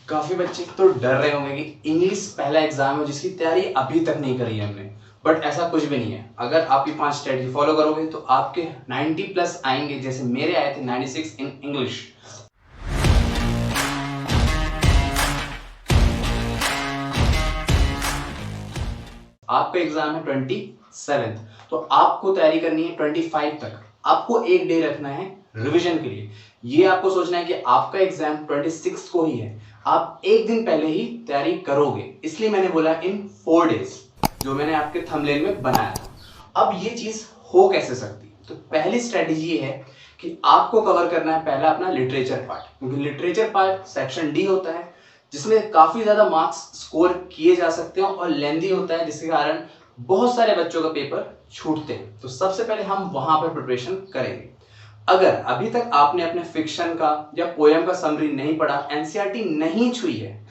काफी बच्चे तो डर रहे होंगे कि इंग्लिश पहला एग्जाम है जिसकी तैयारी अभी तक नहीं करी है हमने, बट ऐसा कुछ भी नहीं है। अगर आप ये 5 स्ट्रेटजी फॉलो करोगे तो आपके 90 प्लस आएंगे, जैसे मेरे आए थे 96 इन इंग्लिश। आपका एग्जाम है 27, तो आपको तैयारी करनी है 25 तक। आपको एक डे रखना है रिवीजन के लिए। ये आपको सोचना है कि आपका एग्जाम 26 को ही है, आप एक दिन पहले ही तैयारी करोगे। इसलिए मैंने बोला इन 4 डेज, जो मैंने आपके थंबनेल में बनाया था। अब ये चीज हो कैसे सकती? तो पहली स्ट्रेटेजी ये है कि आपको कवर करना है पहला अपना लिटरेचर पार्ट, क्योंकि लिटरेचर पार्ट सेक्शन डी होता है जिसमें काफी ज्यादा मार्क्स स्कोर किए जा सकते हैं और लेंदी होता है, जिसके कारण बहुत सारे बच्चों का पेपर छूटते हैं। तो सबसे पहले हम वहां पर प्रिपरेशन करेंगे। अगर अभी तक आपने अपने फिक्शन का या पोएम का समरी नहीं पढ़ा, एनसीईआरटी नहीं छुई है,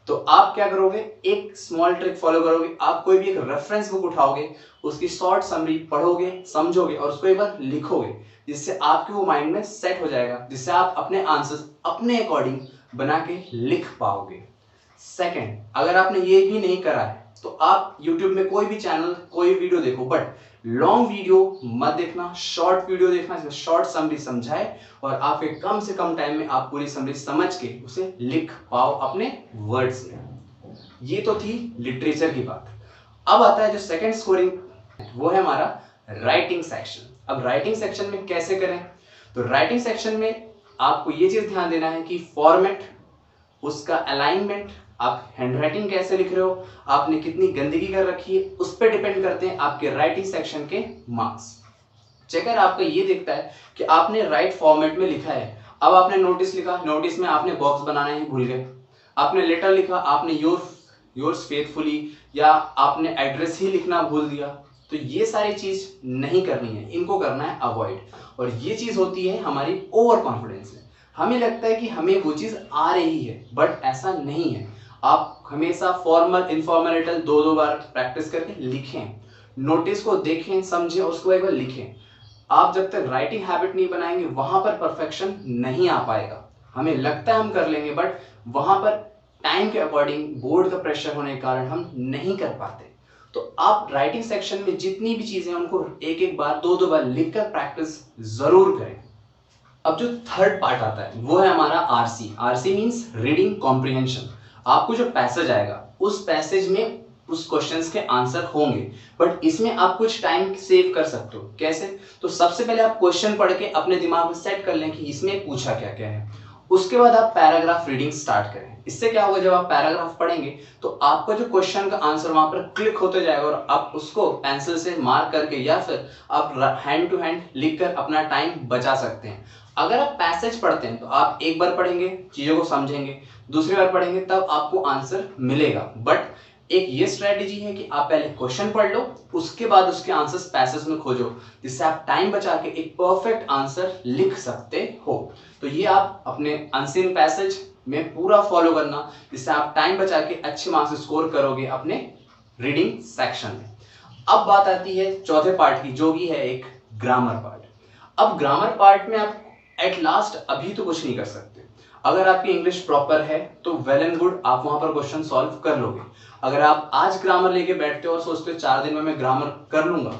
तो आप क्या करोगे? एक स्मॉल ट्रिक फॉलो करोगे। आप कोई भी एक रेफरेंस बुक उठाओगे, उसकी शॉर्ट समरी पढ़ोगे, समझोगे और उसको एक बार लिखोगे, जिससे आपके वो माइंड में सेट हो जाएगा, जिससे आप अपने आंसर्स अपने अकॉर्डिंग बना के लिख पाओगे। सेकंड, अगर आपने ये भी नहीं करा है तो आप YouTube में कोई भी चैनल, कोई वीडियो देखो, बट लॉन्ग वीडियो मत देखना, शॉर्ट वीडियो देखना जिसमें शॉर्ट समरी समझाए और आपके कम से कम टाइम में आप पूरी समरी समझ के उसे लिख पाओ अपने वर्ड्स में। ये तो थी लिटरेचर की बात। अब आता है जो सेकंड स्कोरिंग, वो है हमारा राइटिंग सेक्शन। अब राइटिंग सेक्शन में कैसे करें? तो राइटिंग सेक्शन में आपको ये चीज ध्यान देना है कि फॉर्मेट, उसका अलाइनमेंट, आप हैंडराइटिंग कैसे लिख रहे हो, आपने कितनी गंदगी कर रखी है, उस पर डिपेंड करते हैं आपके राइटिंग सेक्शन के मार्क्स। चेकर आपका ये देखता है कि आपने राइट फॉर्मेट में लिखा है। अब आपने नोटिस लिखा, नोटिस में आपने बॉक्स बनाना ही भूल गए। आपने लेटर लिखा, आपने योर्स फेथफुली या आपने एड्रेस ही लिखना भूल दिया। तो ये सारी चीज नहीं करनी है, इनको करना है अवॉइड। और ये चीज होती है हमारी ओवर कॉन्फिडेंस में। हमें लगता है कि हमें वो चीज आ रही है, बट ऐसा नहीं है। आप हमेशा फॉर्मल इनफॉर्मल लेटर 2-2 बार प्रैक्टिस करके लिखें, नोटिस को देखें, समझें, उसको एक बार लिखें। आप जब तक राइटिंग हैबिट नहीं बनाएंगे वहां पर परफेक्शन नहीं आ पाएगा। हमें लगता है हम कर लेंगे, बट वहां पर टाइम के अकॉर्डिंग बोर्ड का प्रेशर होने के कारण हम नहीं कर पाते। तो आप राइटिंग सेक्शन में जितनी भी चीजें उनको एक एक बार 2-2 बार लिखकर प्रैक्टिस जरूर करें। अब जो थर्ड पार्ट आता है वो है हमारा RC. RC means reading comprehension. आपको जो पैसेज आएगा उस पैसेज में उस क्वेश्चंस के आंसर होंगे, बट इसमें आप कुछ टाइम सेव कर सकते हो। कैसे? तो सबसे पहले आप क्वेश्चन पढ़ के अपने दिमाग में सेट कर लें कि इसमें पूछा क्या क्या है। उसके बाद आप पैराग्राफ रीडिंग स्टार्ट करें। इससे क्या होगा, जब आप पैराग्राफ पढ़ेंगे तो आपका जो क्वेश्चन का आंसर वहां पर क्लिक होते जाएगा और आप उसको पेंसिल से मार्क करके या फिर आप हैंड टू हैंड लिखकर अपना टाइम बचा सकते हैं। अगर आप पैसेज पढ़ते हैं तो आप एक बार पढ़ेंगे, चीजों को समझेंगे, दूसरी बार पढ़ेंगे, तब आपको आंसर मिलेगा। बट एक ये स्ट्रेटेजी है कि आप पहले क्वेश्चन पढ़ लो, उसके बाद उसके आंसर्स पैसेज में खोजो, जिससे आप टाइम बचा के एक परफेक्ट आंसर लिख सकते हो। तो ये आप अपने अनसीन पैसेज में पूरा फॉलो करना, जिससे आप टाइम बचा के अच्छे मार्क्स स्कोर करोगे अपने रीडिंग सेक्शन में। अब बात आती है चौथे पार्ट की, जो भी है एक ग्रामर पार्ट। अब ग्रामर पार्ट में आप एट लास्ट अभी तो कुछ नहीं कर सकते। अगर आपकी इंग्लिश प्रॉपर है तो वेल एंड गुड, आप वहां पर क्वेश्चन सॉल्व कर लोगे। अगर आप आज ग्रामर लेके बैठते हो और सोचते हो 4 दिन में मैं ग्रामर कर लूंगा,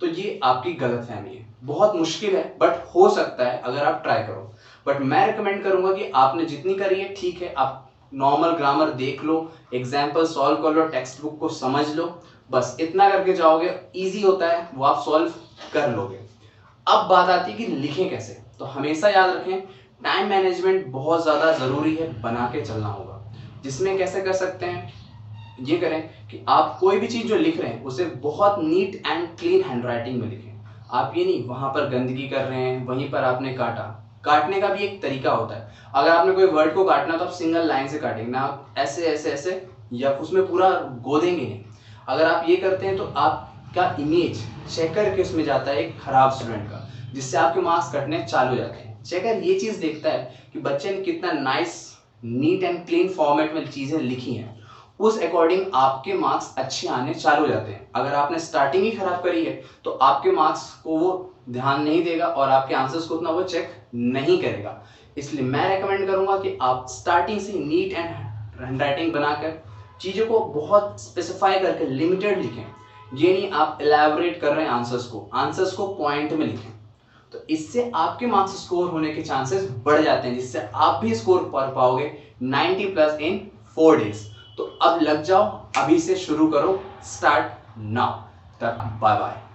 तो ये आपकी गलतफहमी है। बहुत मुश्किल है, बट हो सकता है अगर आप ट्राई करो। बट मैं रिकमेंड करूंगा कि आपने जितनी करी है ठीक है, आप नॉर्मल ग्रामर देख लो, एग्जाम्पल सॉल्व कर लो, टेक्स्ट बुक को समझ लो, बस इतना करके जाओगे, ईजी होता है, वो आप सॉल्व कर लोगे। अब बात आती है कि लिखें कैसे। तो हमेशा याद रखें, टाइम मैनेजमेंट बहुत ज़्यादा ज़रूरी है, बना के चलना होगा। जिसमें कैसे कर सकते हैं, ये करें कि आप कोई भी चीज़ जो लिख रहे हैं उसे बहुत नीट एंड क्लीन हैंडराइटिंग में लिखें। आप ये नहीं वहाँ पर गंदगी कर रहे हैं, वहीं पर आपने काटा। काटने का भी एक तरीका होता है। अगर आपने कोई वर्ड को काटना तो आप सिंगल लाइन से काटेंगे ना, आप ऐसे ऐसे ऐसे या उसमें पूरा गोदेंगे नहीं। अगर आप ये करते हैं तो आपका इमेज चेकर के उसमें जाता है एक खराब स्टूडेंट का, जिससे आपके मार्क्स कटने चालू हो जाते हैं। चेकर ये चीज देखता है कि बच्चे ने कितना nice neat and clean format में चीजें लिखी हैं, उस अकॉर्डिंग आपके मार्क्स अच्छे आने चालू हो जाते हैं। अगर आपने स्टार्टिंग ही खराब करी है तो आपके मार्क्स को वो ध्यान नहीं देगा और आपके आंसर्स को उतना वो चेक नहीं करेगा। इसलिए मैं रेकमेंड करूंगा कि आप स्टार्टिंग से नीट एंड हैंडराइटिंग बनाकर चीज़ों को बहुत स्पेसिफाई करके लिमिटेड लिखें। ये नहीं आप एलैबोरेट कर रहे हैं आंसर्स को पॉइंट में लिखें। तो इससे आपके मार्क्स स्कोर होने के चांसेस बढ़ जाते हैं, जिससे आप भी स्कोर कर पाओगे 90+ इन 4 days। तो अब लग जाओ, अभी से शुरू करो, स्टार्ट नाउ। Bye bye.